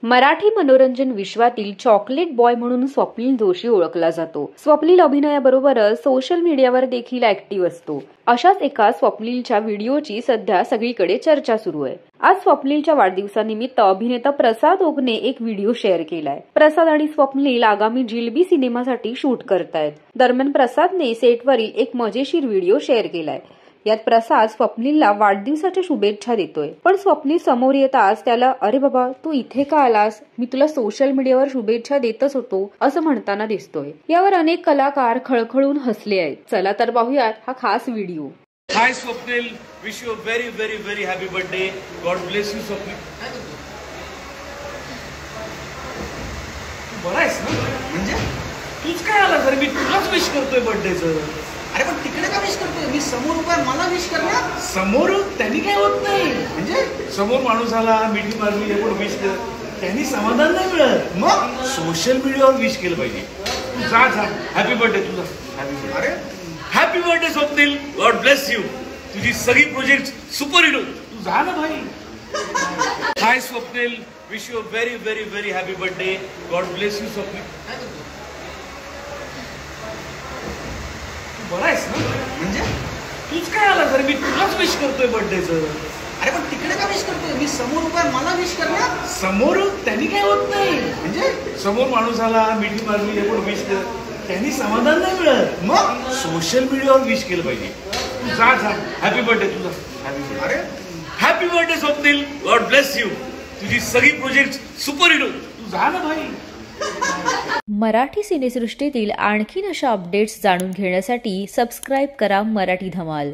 मराठी मनोरंजन विश्वातील chocolate boy म्हणून स्वप्नील जोशी ओळखला जातो। स्वप्नील अभिनयाबरोबरच सोशल मीडियावर देखील ऍक्टिव्ह असतो। अशाच एका स्वप्नीलच्या व्हिडिओची सध्या सगळीकडे चर्चा सुरू आहे। आज स्वप्नीलच्या वाढदिवसानिमित्त अभिनेता प्रसाद ओकने एक व्हिडिओ शेअर केलाय। प्रसाद आणि स्वप्नील आगामी जिलबी सिनेमासाठी शूट करतायत। दरम्यान प्रसादने सेटवरील एक मजेशीर व्हिडिओ शेअर केलाय। यात प्रसाद स्वप्नीलला वाढदिवसाच्या शुभेच्छा देतोय, पण स्वप्नील समोर येताच त्याला "अरे बाबा, तू इथे का आलास? मी तुला सोशल मीडियावर शुभेच्छा देतच होतो" असं म्हणताना दिसतोय। यावर अनेक कलाकार खळखळून हसले आहेत। चला तर पाहूयात हा खास video. Hi Swapnil, wish you very very very happy birthday. God bless you Swapnil. तू बरा आहेस ना? म्हणजे तूच काय आला सर? मी तुलाच विश करतोय बर्थडेचं. अरे पण तिकडे का विश करतोय? मी समोर उभा मला विश करणार. समोर त्यांनी काय होत नाही. म्हणजे समोर माणूस आला, मिठी मारली, पण विश कर, त्यांनी समाधान नाही मिळत. मग सोशल मीडियावर विश केलं पाहिजे. तू जा जा, हॅपी बर्थडे तुझा. Happy birthday. अरे happy birthday Swapnil. God bless you. तुझी सगळी प्रोजेक्ट सुपर हिट. तू जा ना भाई. Hi Swapnil, wish you very very very happy birthday. God bless you Swapnil. बरा आहेस ना? म्हणजे तूच काय आला सर? मी तुलाच विश करतोय बर्थडेचं. अरे पण तिकडे का विश करतोय? मी समोर उभा मला विश करणार. समोर त्यांनी काय होत नाही. म्हणजे समोर माणूस आला, मिठी मारली, पण विश कर, त्यांनी समाधान नाही मिळत. मग सोशल मीडियावर विश केलं पाहिजे. तू जा जा, हॅपी बर्थडे तुझा. Happy birthday. अरे happy birthday Swapnil. God bless you. तुझी सगळी प्रोजेक्ट सुपर हिट. तू जा ना भाई. मराठी सिनेसृष्टीतील आणखीन अशा अपडेट्स जाणून घेण्यासाठी सबस्क्राईब करा मराठी धमाल.